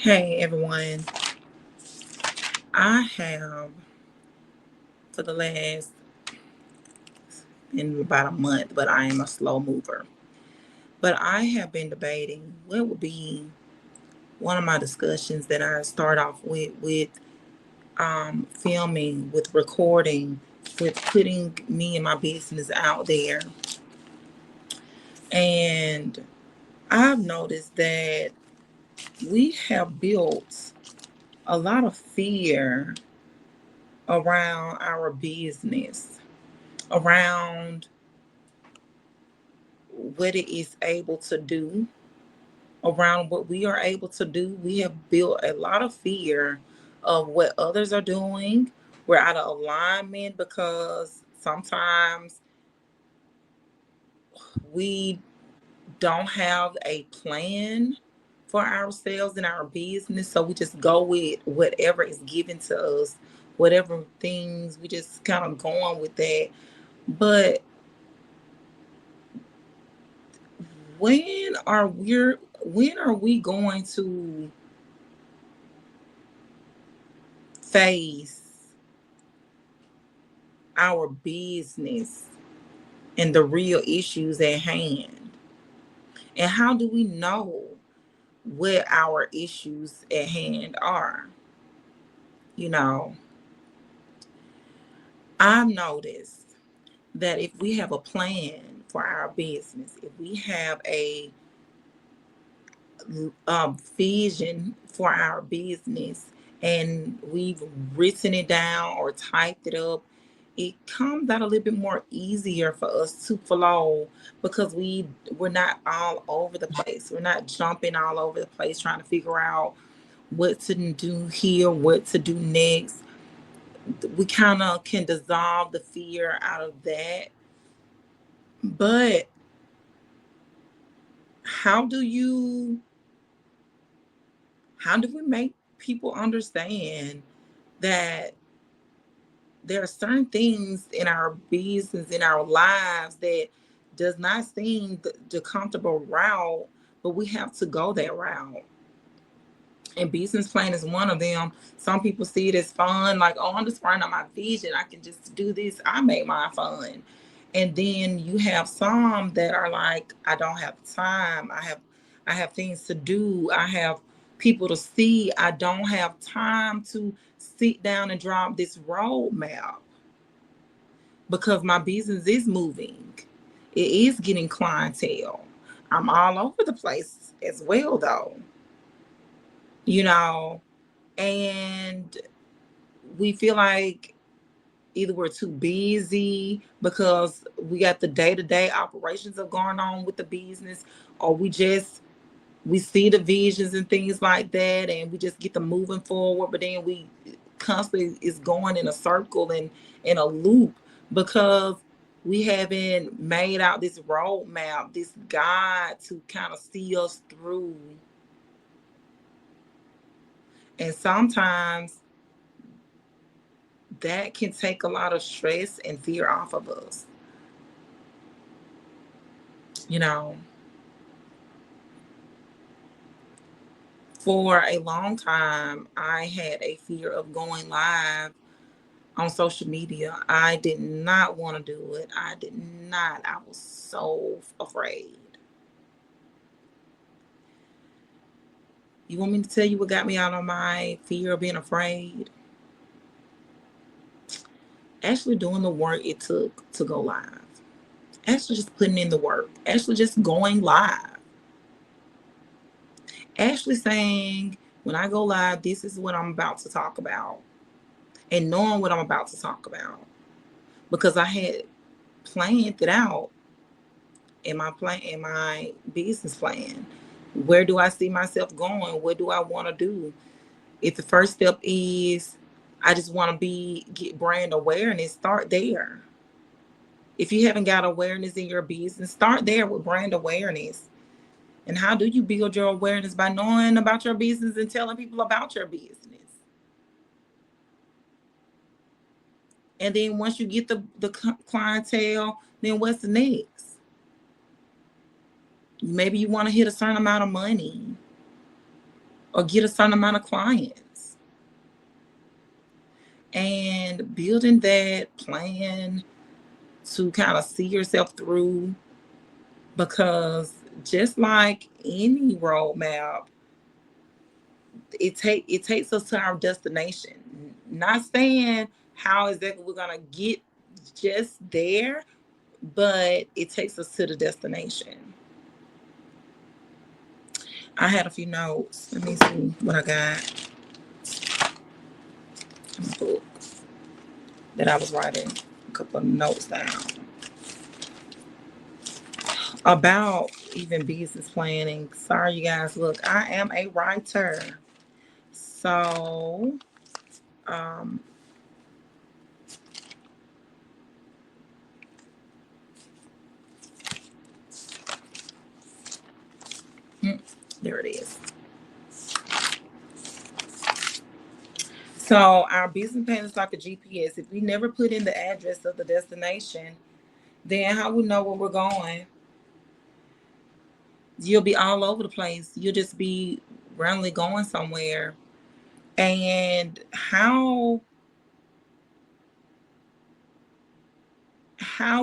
Hey everyone, I have for the last in about a month, but I am a slow mover. But I have been debating what would be one of my discussions that I start off with filming, with recording, with putting me and my business out there. And I've noticed that we have built a lot of fear around our business, around what it is able to do, around what we are able to do. We have built a lot of fear of what others are doing. We're out of alignment because sometimes we don't have a plan for ourselves and our business. So we just go with whatever is given to us, whatever things, we just kind of going with that. But when are we when are we going to face our business and the real issues at hand? And how do we know what our issues at hand are? You know, I've noticed that if we have a plan for our business, if we have a vision for our business and we've written it down or typed it up, it comes out a little bit more easier for us to flow because we're not all over the place. We're not jumping all over the place trying to figure out what to do here, what to do next. We kind of can dissolve the fear out of that. But how do you how do we make people understand that there are certain things in our business, in our lives that does not seem the comfortable route, but we have to go that route. And business plan is one of them. Some people see it as fun, like, oh, I'm just running on my vision. I can just do this. I make mine fun. And then you have some that are like, I don't have time. I have things to do. I have people to see. I don't have time to sit down and drop this roadmap because my business is moving. It is getting clientele. I'm all over the place as well, though, you know, and we feel like either we're too busy because we got the day-to-day operations of going on with the business, or we see the visions and things like that and we just get them moving forward, but then we constantly is going in a circle and in a loop because we haven't made out this roadmap, this guide to kind of see us through. And sometimes that can take a lot of stress and fear off of us. You know, for a long time, I had a fear of going live on social media. I did not want to do it. I did not. I was so afraid. You want me to tell you what got me out of my fear of being afraid? Actually, doing the work it took to go live. Actually, just putting in the work. Actually, just going live. Actually, saying, when I go live, this is what I'm about to talk about. And knowing what I'm about to talk about. Because I had planned it out in my business plan. Where do I see myself going? What do I want to do? If the first step is I just want to be get brand awareness, start there. If you haven't got awareness in your business, start there with brand awareness. And how do you build your awareness? By knowing about your business and telling people about your business. And then once you get the clientele, then what's the next? Maybe you want to hit a certain amount of money, or get a certain amount of clients. And building that plan to kind of see yourself through, because just like any roadmap, it takes us to our destination. Not saying how exactly we're gonna get just there, but it takes us to the destination. I had a few notes. Let me see what I got in my book that I was writing a couple of notes down about even business planning. Sorry, you guys. Look, I am a writer. So, um, there it is. So our business plan is like a GPS. If we never put in the address of the destination, then how we know where we're going? You'll be all over the place. You'll just be randomly going somewhere. And how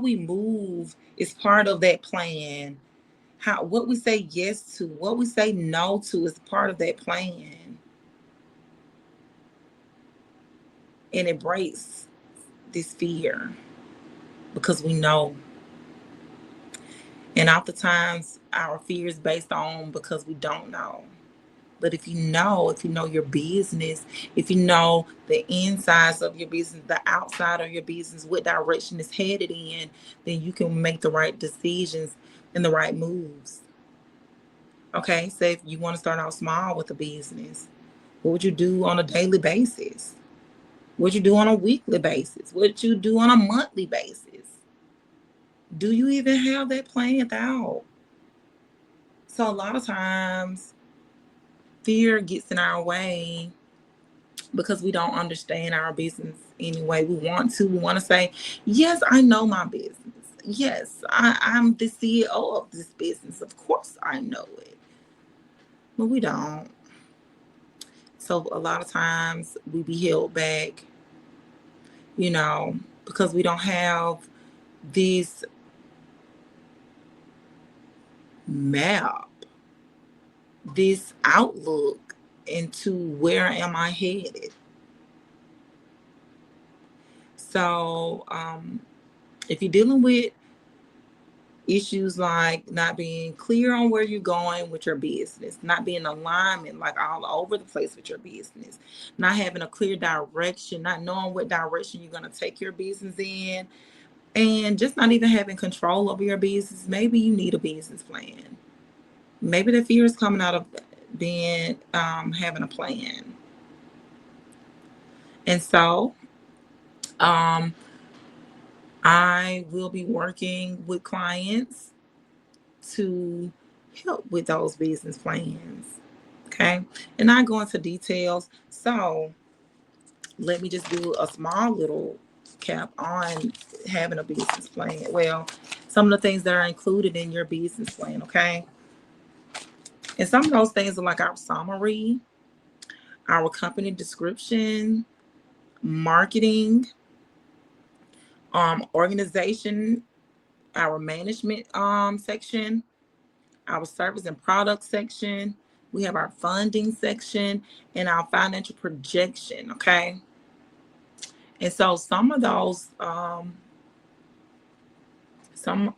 we move is part of that plan. How what we say yes to, what we say no to is part of that plan. And it breaks this fear because we know. And oftentimes our fear is based on because we don't know. But if you know your business, if you know the insides of your business, the outside of your business, what direction it's headed in, then you can make the right decisions and the right moves. Okay, so if you want to start out small with a business, what would you do on a daily basis? What would you do on a weekly basis? What would you do on a monthly basis? Do you even have that planned out? So a lot of times fear gets in our way because we don't understand our business anyway. We want to say, yes, I know my business. Yes, I'm the CEO of this business. Of course I know it. But we don't. So a lot of times we be held back, because we don't have this map, this outlook into where am I headed. So if you're dealing with issues like not being clear on where you're going with your business, not being in alignment, like all over the place with your business, not having a clear direction, not knowing what direction you're going to take your business in, and just not even having control over your business, maybe you need a business plan. Maybe the fear is coming out of being having a plan. And so I will be working with clients to help with those business plans. Okay. And I go into details. So let me just do a small little cap on having a business plan. Well, some of the things that are included in your business plan. Okay. And some of those things are like our summary, our company description, marketing, organization, our management section, our service and product section. We have our funding section and our financial projection. Okay. And so some of those, some,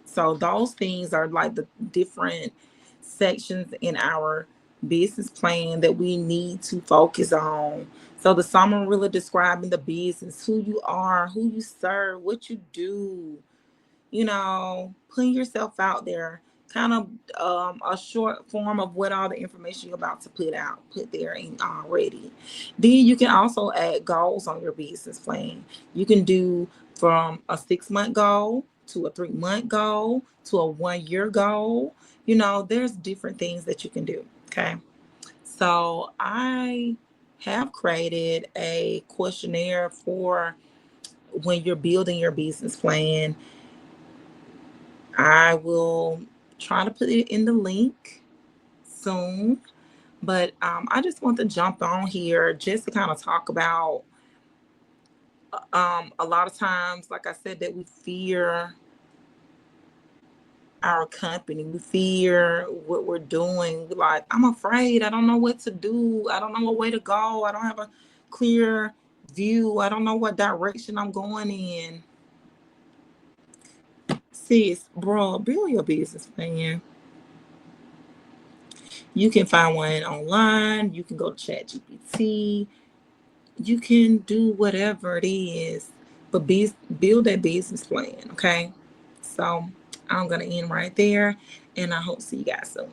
so those things are like the different sections in our business plan that we need to focus on. So the summary really describing the business, who you are, who you serve, what you do, putting yourself out there, kind of a short form of what all the information you're about to put there in already. Then you can also add goals on your business plan. You can do from a 6-month goal to a 3-month goal to a 1-year goal. There's different things that you can do. Okay. So I have created a questionnaire for when you're building your business plan. I will try to put it in the link soon. But I just want to jump on here just to kind of talk about a lot of times, like I said, that we fear our company. We fear what we're doing. Like, I'm afraid. I don't know what to do. I don't know what way to go. I don't have a clear view. I don't know what direction I'm going in. Sis, bro, build your business plan. You can find one online. You can go to ChatGPT. You can do whatever it is, but build that business plan. Okay. So I'm going to end right there, and I hope to see you guys soon.